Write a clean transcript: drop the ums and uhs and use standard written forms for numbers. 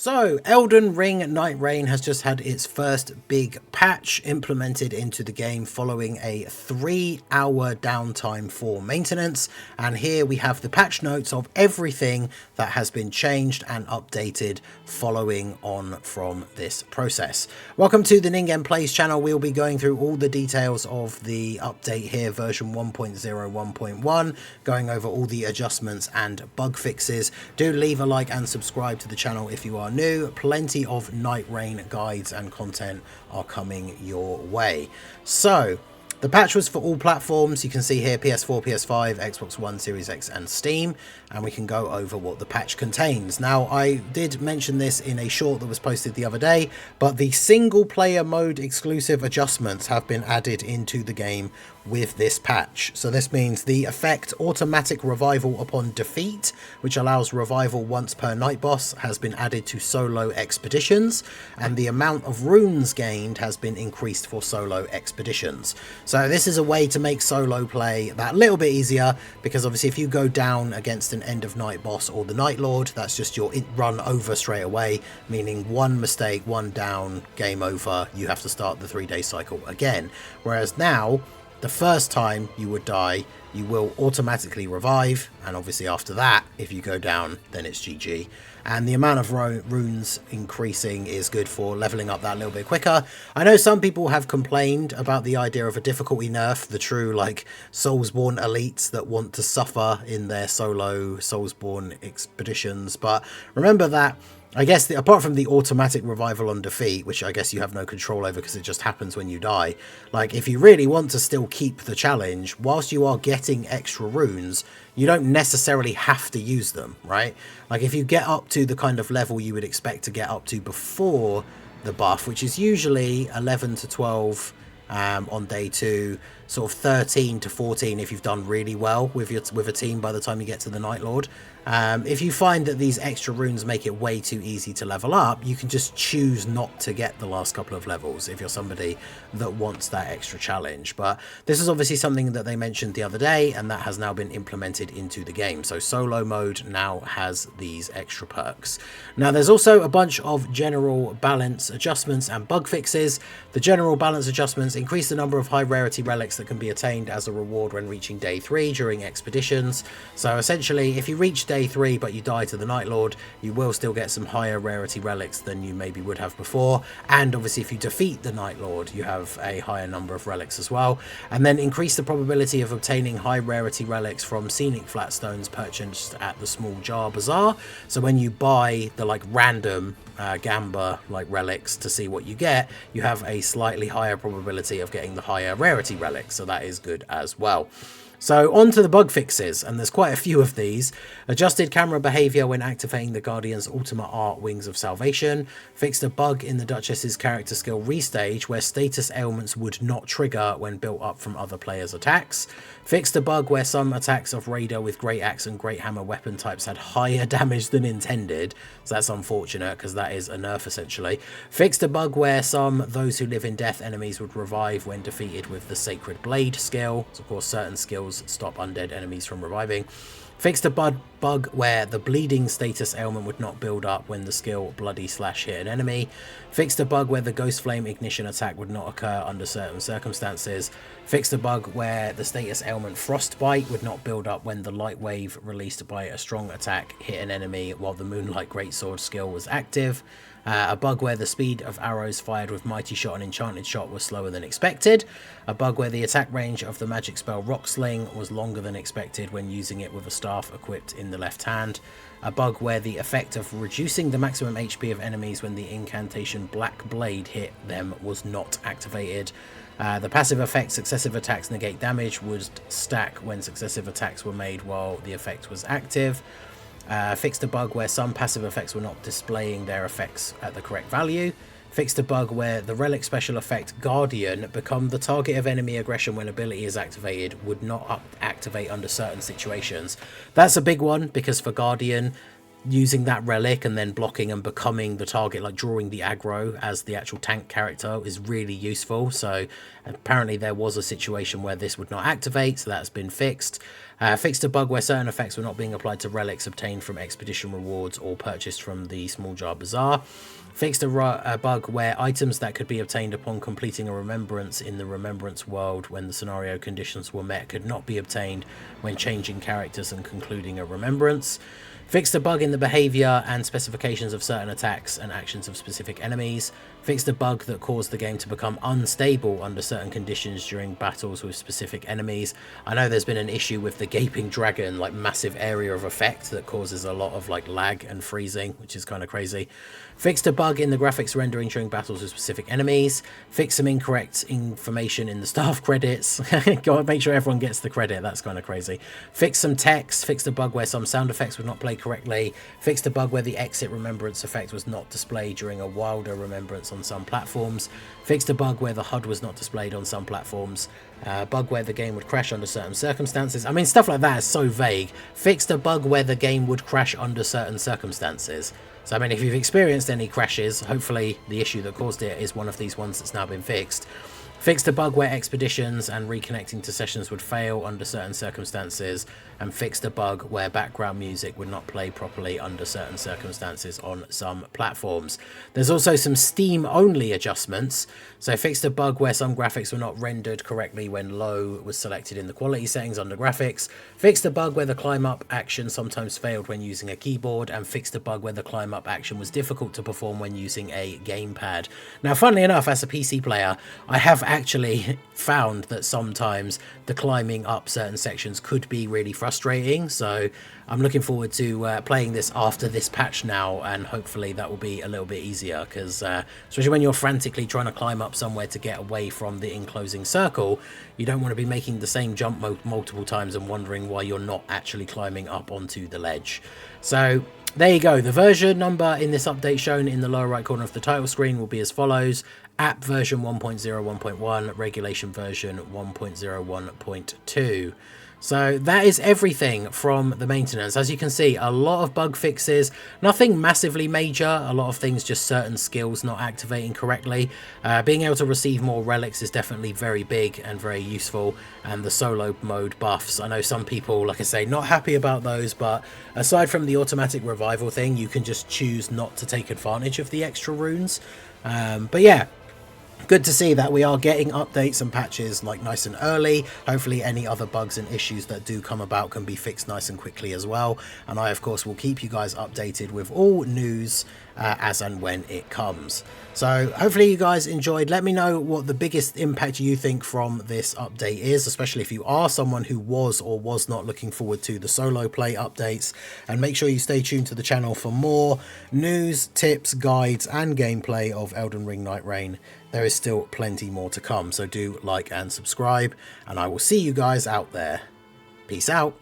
So, Elden Ring Nightreign has just had its first big patch implemented into the game following a 3-hour downtime for maintenance. And here we have the patch notes of everything that has been changed and updated following on from this process. Welcome to the Ningen Plays channel. We'll be going through all the details of the update here, version 1.0.1, going over all the adjustments and bug fixes. Do leave a like and subscribe to the channel if you are new. Plenty of Nightreign guides and content are coming your way. So the patch was for all platforms. You can see here PS4, PS5, Xbox One, Series X and Steam, and we can go over what the patch contains. Now, I did mention this in a short that was posted the other day, but the single player mode exclusive adjustments have been added into the game with this patch. So this means the effect automatic revival upon defeat, which allows revival once per night boss, has been added to solo expeditions, and the amount of runes gained has been increased for solo expeditions. So this is a way to make solo play that little bit easier, because obviously if you go down against an end of night boss or the Night Lord, that's just your run over straight away, meaning one mistake, one down, game over, you have to start the 3-day cycle again. Whereas now, the first time you would die, you will automatically revive, and obviously after that, if you go down, then it's GG. And the amount of runes increasing is good for leveling up that little bit quicker. I know some people have complained about the idea of a difficulty nerf, the true like Soulsborne elites that want to suffer in their solo Soulsborne expeditions, but remember that I guess apart from the automatic revival on defeat, which I guess you have no control over because it just happens when you die, like if you really want to still keep the challenge, whilst you are getting extra runes, you don't necessarily have to use them, right? Like if you get up to the kind of level you would expect to get up to before the buff, which is usually 11 to 12 on day 2, sort of 13 to 14 if you've done really well with a team by the time you get to the Night Lord. If you find that these extra runes make it way too easy to level up, you can just choose not to get the last couple of levels if you're somebody that wants that extra challenge. But this is obviously something that they mentioned the other day, and that has now been implemented into the game. So solo mode now has these extra perks. Now there's also a bunch of general balance adjustments and bug fixes. The general balance adjustments increase the number of high rarity relics that can be attained as a reward when reaching day 3 during expeditions. So essentially, if you reach day 3 but you die to the Night Lord, you will still get some higher rarity relics than you maybe would have before, and obviously if you defeat the Night Lord you have a higher number of relics as well. And then increase the probability of obtaining high rarity relics from scenic flatstones purchased at the Small Jar Bazaar. So when you buy the like random Gamba like relics to see what you get, you have a slightly higher probability of getting the higher rarity relics, so that is good as well. So on to the bug fixes, and there's quite a few of these. Adjusted camera behavior when activating the Guardian's Ultimate Art Wings of Salvation. Fixed a bug in the Duchess's character skill restage where status ailments would not trigger when built up from other players' attacks. Fixed a bug where some attacks of Raider with Great Axe and Great Hammer weapon types had higher damage than intended. So that's unfortunate because that is a nerf essentially. Fixed a bug where some Those Who Live in Death enemies would revive when defeated with the Sacred Blade skill. So of course certain skills stop undead enemies from reviving. Fixed a bug where the bleeding status ailment would not build up when the skill Bloody Slash hit an enemy. Fixed a bug where the Ghost Flame Ignition attack would not occur under certain circumstances. Fixed a bug where the status ailment Frostbite would not build up when the Light Wave released by a strong attack hit an enemy while the Moonlight Greatsword skill was active. A bug where the speed of arrows fired with Mighty Shot and Enchanted Shot was slower than expected. A bug where the attack range of the magic spell Rock Sling was longer than expected when using it with a staff equipped in the left hand. A bug where the effect of reducing the maximum HP of enemies when the incantation Black Blade hit them was not activated. The passive effect successive attacks negate damage would stack when successive attacks were made while the effect was active. Fixed a bug where some passive effects were not displaying their effects at the correct value. Fixed a bug where the relic special effect Guardian become the target of enemy aggression when ability is activated would not activate under certain situations. That's a big one because for Guardian using that relic and then blocking and becoming the target, like drawing the aggro as the actual tank character, is really useful. So apparently there was a situation where this would not activate, so that's been fixed. Fixed a bug where certain effects were not being applied to relics obtained from expedition rewards or purchased from the Small Jar Bazaar. Fixed a bug where items that could be obtained upon completing a remembrance in the remembrance world when the scenario conditions were met could not be obtained when changing characters and concluding a remembrance. Fixed a bug in the behavior and specifications of certain attacks and actions of specific enemies. Fixed a bug that caused the game to become unstable under certain conditions during battles with specific enemies. I know there's been an issue with the Gaping Dragon, like massive area of effect that causes a lot of like lag and freezing, which is kind of crazy. Fixed a bug in the graphics rendering during battles with specific enemies. Fixed some incorrect information in the staff credits. Go on, make sure everyone gets the credit. That's kind of crazy. Fixed some text. Fixed a bug where some sound effects would not play correctly. Fixed a bug where the exit remembrance effect was not displayed during a wilder remembrance on some platforms. Fixed a bug where the HUD was not displayed on some platforms. Bug where the game would crash under certain circumstances. I mean, stuff like that is so vague. Fixed a bug where the game would crash under certain circumstances. So, I mean, if you've experienced any crashes, hopefully the issue that caused it is one of these ones that's now been fixed. Fixed a bug where expeditions and reconnecting to sessions would fail under certain circumstances, and fixed a bug where background music would not play properly under certain circumstances on some platforms. There's also some Steam-only adjustments. So fixed a bug where some graphics were not rendered correctly when low was selected in the quality settings under graphics. Fixed a bug where the climb up action sometimes failed when using a keyboard, and fixed a bug where the climb up action was difficult to perform when using a gamepad. Now, funnily enough, as a PC player, I have actually found that sometimes the climbing up certain sections could be really frustrating, so I'm looking forward to playing this after this patch now, and hopefully that will be a little bit easier, because especially when you're frantically trying to climb up somewhere to get away from the enclosing circle, you don't want to be making the same jump multiple times and wondering why you're not actually climbing up onto the ledge. So there you go. The version number in this update shown in the lower right corner of the title screen will be as follows: app version 1.0.1, regulation version 1.01.2. So that is everything from the maintenance. As you can see, a lot of bug fixes, nothing massively major, a lot of things just certain skills not activating correctly. Being able to receive more relics is definitely very big and very useful, and the solo mode buffs, I know some people, like I say, not happy about those, but aside from the automatic revival thing, you can just choose not to take advantage of the extra runes. But yeah, good to see that we are getting updates and patches like nice and early. Hopefully any other bugs and issues that do come about can be fixed nice and quickly as well. And I, of course, will keep you guys updated with all news as and when it comes. So hopefully you guys enjoyed. Let me know what the biggest impact you think from this update is, especially if you are someone who was or was not looking forward to the solo play updates. And make sure you stay tuned to the channel for more news, tips, guides and gameplay of Elden Ring Nightreign. There is still plenty more to come, so do like and subscribe, and I will see you guys out there. Peace out.